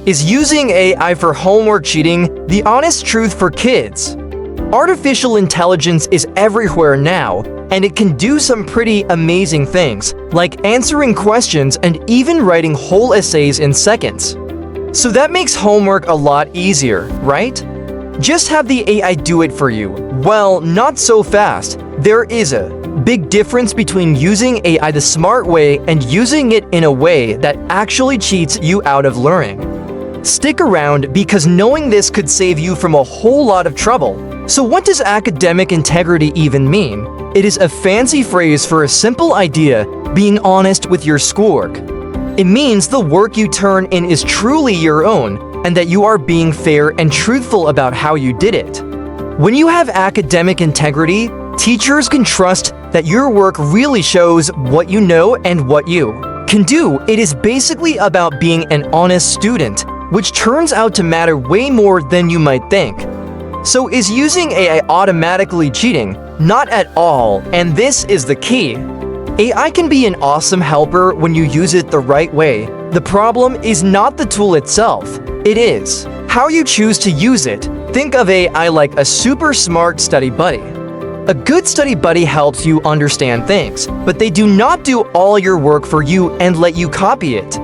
Is using AI for homework cheating the honest truth for kids? Artificial intelligence is everywhere now, and it can do some pretty amazing things, like answering questions and even writing whole essays in seconds. So that makes homework a lot easier, right? Just have the AI do it for you. Well, not so fast. There is a big difference between using AI the smart way and using it in a way that actually cheats you out of learning. Stick around because knowing this could save you from a whole lot of trouble. So what does academic integrity even mean? It is a fancy phrase for a simple idea: being honest with your schoolwork. It means the work you turn in is truly your own, and that you are being fair and truthful about how you did it. When you have academic integrity, teachers can trust that your work really shows what you know and what you can do. It is basically about being an honest student, which turns out to matter way more than you might think. So is using AI automatically cheating? Not at all, and this is the key. AI can be an awesome helper when you use it the right way. The problem is not the tool itself. It is how you choose to use it. Think of AI like a super smart study buddy. A good study buddy helps you understand things, but they do not do all your work for you and let you copy it.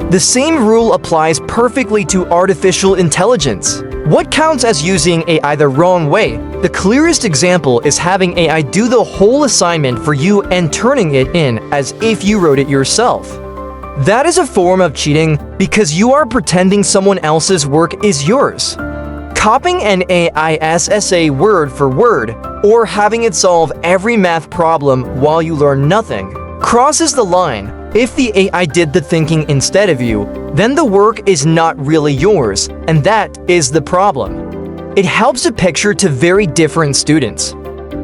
The same rule applies perfectly to artificial intelligence. What counts as using AI the wrong way? The clearest example is having AI do the whole assignment for you and turning it in as if you wrote it yourself. That is a form of cheating because you are pretending someone else's work is yours. Copying an AI's essay word for word, or having it solve every math problem while you learn nothing, crosses the line. If the AI did the thinking instead of you, then the work is not really yours, and that is the problem. It helps to picture two very different students.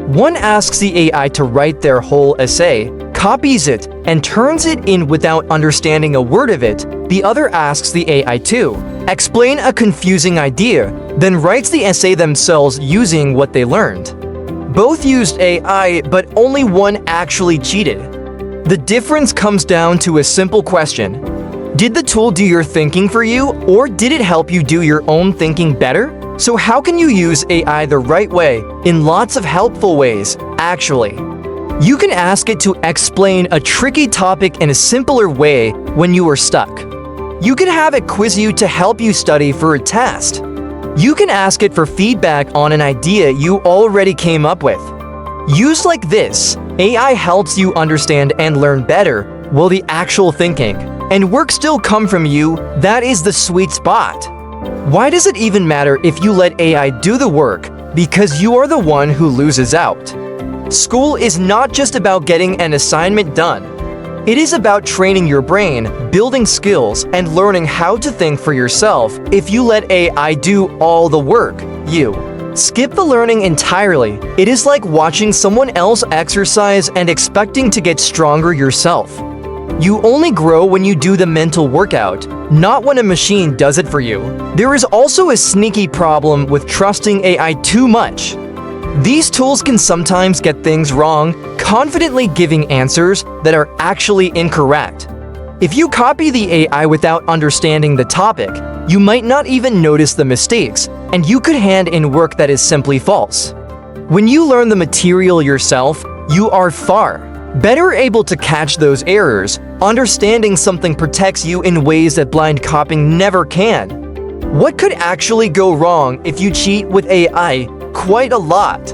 One asks the AI to write their whole essay, copies it, and turns it in without understanding a word of it. The other asks the AI to explain a confusing idea, then writes the essay themselves using what they learned. Both used AI, but only one actually cheated. The difference comes down to a simple question. Did the tool do your thinking for you, or did it help you do your own thinking better? So how can you use AI the right way? In lots of helpful ways, actually. You can ask it to explain a tricky topic in a simpler way when you are stuck. You can have it quiz you to help you study for a test. You can ask it for feedback on an idea you already came up with. Used like this, AI helps you understand and learn better, while the actual thinking and work still come from you. That is the sweet spot. Why does it even matter if you let AI do the work? Because you are the one who loses out. School is not just about getting an assignment done. It is about training your brain, building skills, and learning how to think for yourself. If you let AI do all the work, you skip the learning entirely. It is like watching someone else exercise and expecting to get stronger yourself. You only grow when you do the mental workout, not when a machine does it for you. There is also a sneaky problem with trusting AI too much. These tools can sometimes get things wrong, confidently giving answers that are actually incorrect. If you copy the AI without understanding the topic, you might not even notice the mistakes, and you could hand in work that is simply false. When you learn the material yourself, you are far better able to catch those errors. Understanding something protects you in ways that blind copying never can. What could actually go wrong if you cheat with AI? Quite a lot.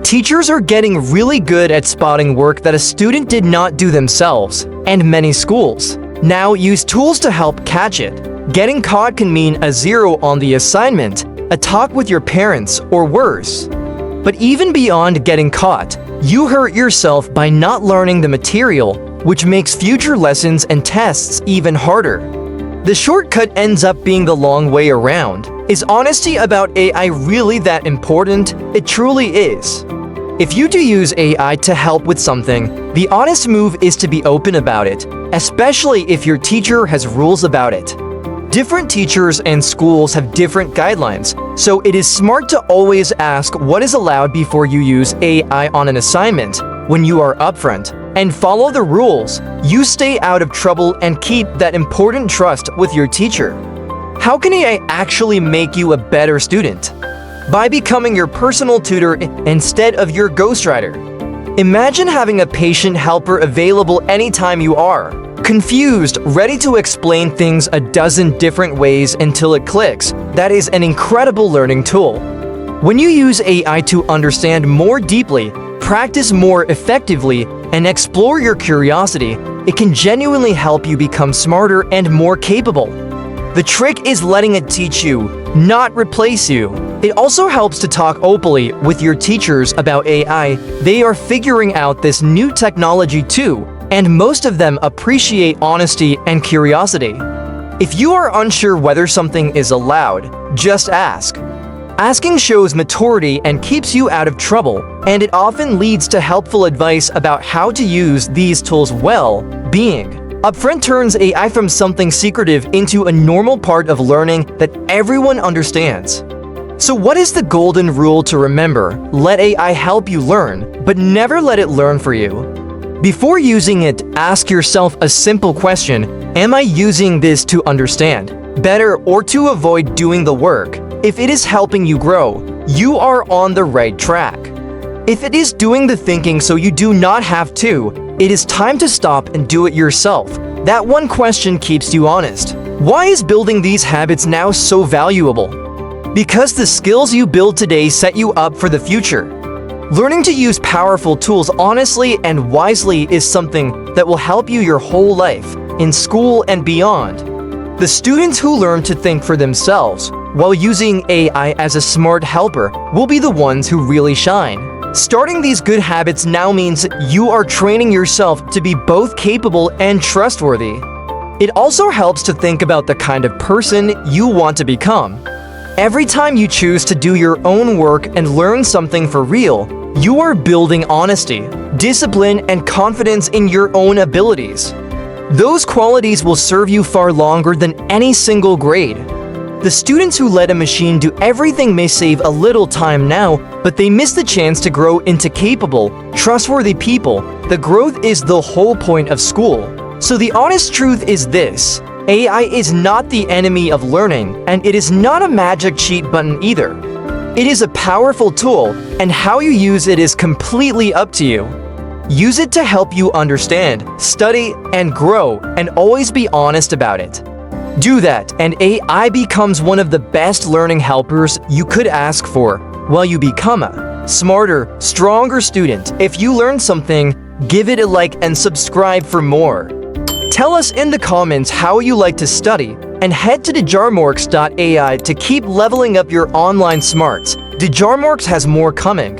Teachers are getting really good at spotting work that a student did not do themselves, and many schools now use tools to help catch it. Getting caught can mean a 0 on the assignment, a talk with your parents, or worse. But even beyond getting caught, you hurt yourself by not learning the material, which makes future lessons and tests even harder. The shortcut ends up being the long way around. Is honesty about AI really that important? It truly is. If you do use AI to help with something, the honest move is to be open about it, especially if your teacher has rules about it. Different teachers and schools have different guidelines, so it is smart to always ask what is allowed before you use AI on an assignment. When you are upfront and follow the rules, you stay out of trouble and keep that important trust with your teacher. How can AI actually make you a better student? By becoming your personal tutor instead of your ghostwriter. Imagine having a patient helper available anytime you are. Confused, ready to explain things a dozen different ways until it clicks. That is an incredible learning tool. When you use AI to understand more deeply, practice more effectively, and explore your curiosity, it can genuinely help you become smarter and more capable. The trick is letting it teach you, not replace you. It also helps to talk openly with your teachers about AI. They are figuring out this new technology too, and most of them appreciate honesty and curiosity. If you are unsure whether something is allowed, just ask. Asking shows maturity and keeps you out of trouble, and it often leads to helpful advice about how to use these tools well. Being upfront turns AI from something secretive into a normal part of learning that everyone understands. So what is the golden rule to remember? Let AI help you learn, but never let it learn for you. Before using it, ask yourself a simple question: am I using this to understand better or to avoid doing the work? If it is helping you grow, you are on the right track. If it is doing the thinking so you do not have to, it is time to stop and do it yourself. That one question keeps you honest. Why is building these habits now so valuable? Because the skills you build today set you up for the future. Learning to use powerful tools honestly and wisely is something that will help you your whole life, in school and beyond. The students who learn to think for themselves while using AI as a smart helper will be the ones who really shine. Starting these good habits now means you are training yourself to be both capable and trustworthy. It also helps to think about the kind of person you want to become. Every time you choose to do your own work and learn something for real, you are building honesty, discipline, and confidence in your own abilities. Those qualities will serve you far longer than any single grade. The students who let a machine do everything may save a little time now, but they miss the chance to grow into capable, trustworthy people. The growth is the whole point of school. So the honest truth is this: AI is not the enemy of learning, and it is not a magic cheat button either. It is a powerful tool, and how you use it is completely up to you. Use it to help you understand, study, and grow, and always be honest about it. Do that, and AI becomes one of the best learning helpers you could ask for, while you become a smarter, stronger student. If you learned something, give it a like and subscribe for more. Tell us in the comments how you like to study, and head to DigiArmorx.ai to keep leveling up your online smarts. DigiArmorx has more coming.